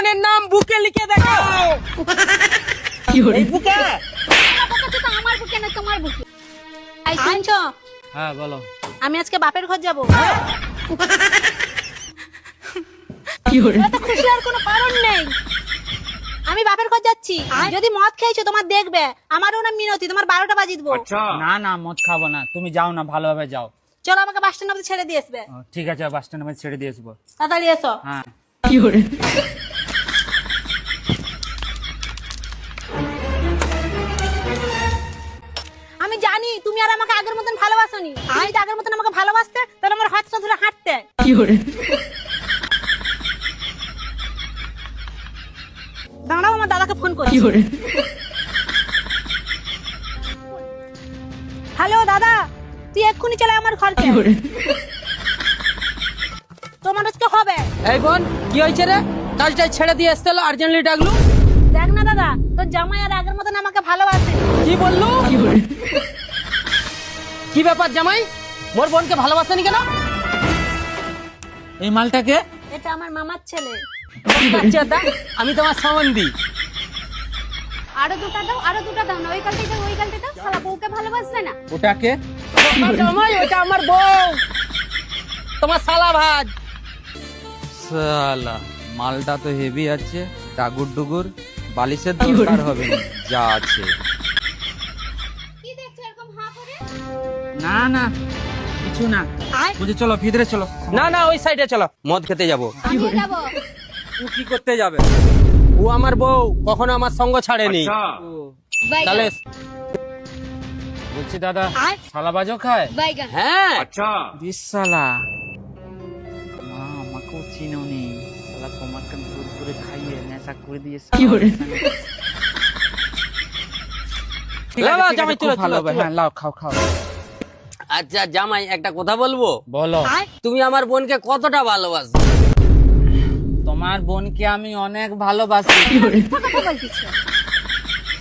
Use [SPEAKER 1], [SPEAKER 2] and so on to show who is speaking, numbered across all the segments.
[SPEAKER 1] বোনের নাম বুকে লিখে দেখাও। এই বুকে?
[SPEAKER 2] আমার বুকে না তোমার বুকে। এই শুনছো?
[SPEAKER 1] হ্যাঁ বলো।
[SPEAKER 2] আমি আজকে বাপের ঘর যাব। এত খুশি আর কোনো কারণ নেই। আমি বাপের ঘর যাচ্ছি। যদি মদ খেয়েছো তোমার দেখবে, আমারও নাম মিনতি, তোমার 12টা বাজিয়ে দেবো।
[SPEAKER 1] না না মদ খাবো না, তুমি যাও না, ভালোভাবে যাও।
[SPEAKER 2] চলো আমাকে বাস স্ট্যান্ড অবধি ছেড়ে দিয়ে আসবে।
[SPEAKER 1] ঠিক আছে, বাস স্ট্যান্ডে ছেড়ে দিয়ে আসবো।
[SPEAKER 2] তাড়াতাড়ি এসো।
[SPEAKER 1] হ্যাঁ।
[SPEAKER 2] আমি জানি তুমি আর আমাকে আগের মতন ভালোবাসোনি। আমি যদি আগের মতন আমাকে ভালোবাসতে তাহলে আমার হাতটা ধরে হাঁটতে। দাঁড়াও, আমার দাদাকে ফোন করছি। হ্যালো দাদা, তুই এক্ষুনি চলে আমার ঘরকে। তোমার আজকে হবে।
[SPEAKER 1] এই বোন, কি হয়েছে রে? কাজটা ছেড়ে দিয়ে আসতে হলো, আর্জেন্টলি ডাকলু।
[SPEAKER 2] দেখ না দাদা, তোর জামাই আর আগের মতন আমাকে ভালোবাসে।
[SPEAKER 1] কি বললু? কি ব্যাপার জামাই, মোর বোনকে ভালোবাসেনি কেন? এই মালটাকে?
[SPEAKER 2] এটা আমার মামার ছেলে।
[SPEAKER 1] আমি তোমার সম্বন্ধী।
[SPEAKER 2] আরো দুটা দাও, আরো দুটা দাও না। ওই কালটাই দাও, ওই কালটাই দাও। শালা বউকে ভালোবাসবে না।
[SPEAKER 1] ওটাকে? জামাই, ওটা আমার বউ, তোমার শালা ভাজ।
[SPEAKER 3] সালা মালটা তো হেভি আছে, টাগুর ডুগুর, বালিশের দরকার হবে না, যা আছে।
[SPEAKER 2] কি দেখছো এরকম হাঁ করে?
[SPEAKER 1] না না কিছু না।
[SPEAKER 2] আয়,
[SPEAKER 3] বুঝে চলো ভিতরে চলো।
[SPEAKER 1] না না, ওই সাইডে চলো, মদ খেতে যাবো।
[SPEAKER 2] আমি যাব।
[SPEAKER 1] ও কি করতে যাবে? ও আমার বউ, কখনো আমার সঙ্গ ছাড়েনি। তাহলে বলছি দাদা,
[SPEAKER 2] আয়,
[SPEAKER 1] শালা বাজো খায়?
[SPEAKER 2] বাইগান।
[SPEAKER 1] হ্যাঁ।
[SPEAKER 3] বিশালা মা আমাকেও চিনোনি, শালা তোমাকে জোর করে খাইয়ে নেশা করে দিয়েছে। ঠিক আছে,
[SPEAKER 1] লাও,
[SPEAKER 3] ঠিক
[SPEAKER 1] জামাই,
[SPEAKER 3] আছে, খুব
[SPEAKER 1] চলো,
[SPEAKER 3] ভালো
[SPEAKER 1] চলো,
[SPEAKER 3] হবে।
[SPEAKER 1] চলো।
[SPEAKER 3] হ্যাঁ লাও, খাও খাও।
[SPEAKER 1] আচ্ছা জামাই, একটা কথা বলবো? বলো।
[SPEAKER 2] আয়,
[SPEAKER 1] তুমি আমার বোনকে কতটা ভালোবাসো? তোমার বোনকে আমি অনেক ভালোবাসি।
[SPEAKER 2] কথা বলছিস?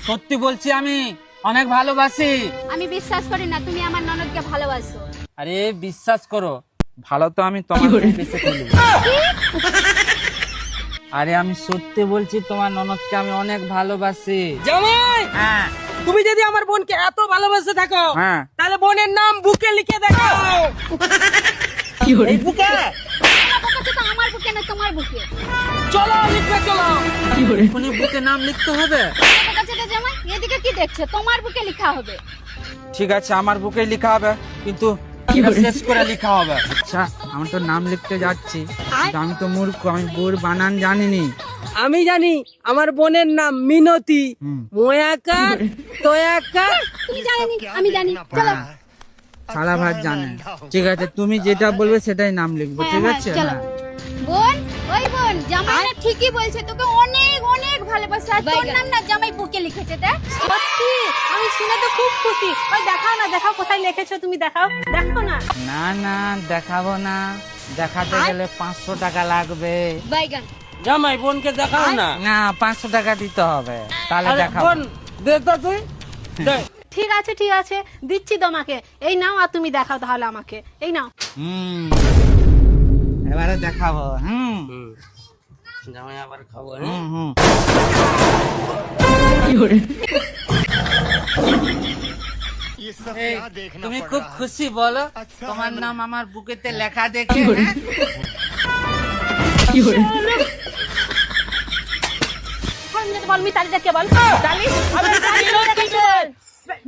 [SPEAKER 1] সত্যি বলছি, আমি অনেক ভালোবাসি।
[SPEAKER 2] আমি বিশ্বাস করি না তুমি আমার ননদকে ভালোবাসো।
[SPEAKER 1] আরে বিশ্বাস করো,
[SPEAKER 3] ভালো তো আমি তোমার
[SPEAKER 1] বেঁচে ফেলবো। আরে আমি সত্যি বলছি, তোমার ননদকে আমি অনেক ভালোবাসি। জামাই,
[SPEAKER 3] হ্যাঁ
[SPEAKER 1] তুমি যদি আমার বোনকে এত ভালোবাসে থাকো,
[SPEAKER 3] হ্যাঁ
[SPEAKER 1] তাহলে বোনের নাম বুকে লিখে দেখাও। এই বুকে?
[SPEAKER 2] আমার বুকে না তোমার বুকে।
[SPEAKER 1] চলো লিখবে, চলো। এখনই বুকে নাম লিখতে হবে?
[SPEAKER 2] জামাই এদিকে কি দেখছো? তোমার বুকে লেখা হবে।
[SPEAKER 3] ঠিক আছে, আমার বুকে লেখা হবে, কিন্তু
[SPEAKER 1] এটা শেষ করে লিখা হবে।
[SPEAKER 3] আচ্ছা আমি তো নাম লিখতে যাচ্ছি, কিন্তু আমি তো মূর্খ, আমি বোর বানান জানিনি।
[SPEAKER 1] আমি জানি, আমার বোনের নাম মিনতি।
[SPEAKER 3] হুম।
[SPEAKER 1] ময়াকার তয়াকার।
[SPEAKER 2] তুমি জানি, আমি জানি। চলো।
[SPEAKER 3] সারা ভাত জানে। ঠিক আছে, তুমি যেটা বলবে সেটাই নাম লিখবো। ঠিক আছে?
[SPEAKER 2] চলো।
[SPEAKER 3] হ্যাঁ।
[SPEAKER 2] বোন, ওই বোন, জামাই না ঠিকই বলছে, তোকে অনেক অনেক ভালোবাসে। আর তোর নাম না জামাই বুকে লিখেছে। দেখ, সত্যি আমি শুনে তো খুব খুশি। ওই দেখাও না, দেখাও কোথায় লিখেছো তুমি, দেখাও। দেখো না।
[SPEAKER 3] না না দেখাবো না, দেখাতে গেলে 500 টাকা লাগবে।
[SPEAKER 2] বাইগান।
[SPEAKER 1] জামাই, বোনকে দেখাও না।
[SPEAKER 3] না 500 টাকা দিতে হবে, তাহলে
[SPEAKER 1] আরে
[SPEAKER 3] দেখাবো।
[SPEAKER 1] বোন, দে তো তুই, দে।
[SPEAKER 2] ঠিক আছে, ঠিক আছে, দিচ্ছি তোমাকে। এই নাও, আর তুমি দেখাও তাহলে আমাকে। এই নাও।
[SPEAKER 3] এবারে দেখাবো।
[SPEAKER 1] জামাই আবার খাবো।
[SPEAKER 3] এই, তুমি খুব খুশি বলো, তোমার নাম আমার বুকেতে লেখা দেখে। হ্যাঁ?
[SPEAKER 2] বল মিতালিটা কে বল। মিতালি? আরে মিতালি কেন লেখেছো বল।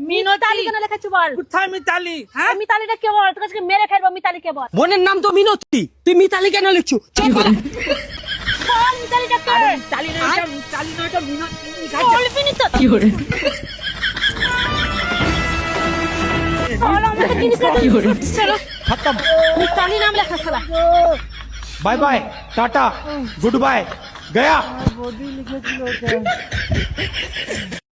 [SPEAKER 2] মিতালি কেন লেখেছো বল।
[SPEAKER 1] কোথায় মিতালি? হ্যাঁ,
[SPEAKER 2] মিতালিটা কে বল, তোকে আজকে মেরে ফেলবো। মিতালি কে বল।
[SPEAKER 1] বোনের নাম তো মিনতি, তুই মিতালি কেন লিখছো? চুপ কর।
[SPEAKER 2] বল মিতালিটা কে।
[SPEAKER 1] মিতালি নয়, এটা মিতালি নয়, এটা মিনতি
[SPEAKER 2] বলবি নি তো। বল আমাকে জিনিসটা চলো খতম। মিতালি নাম লেখা শালা।
[SPEAKER 4] Bye bye tata good bye गया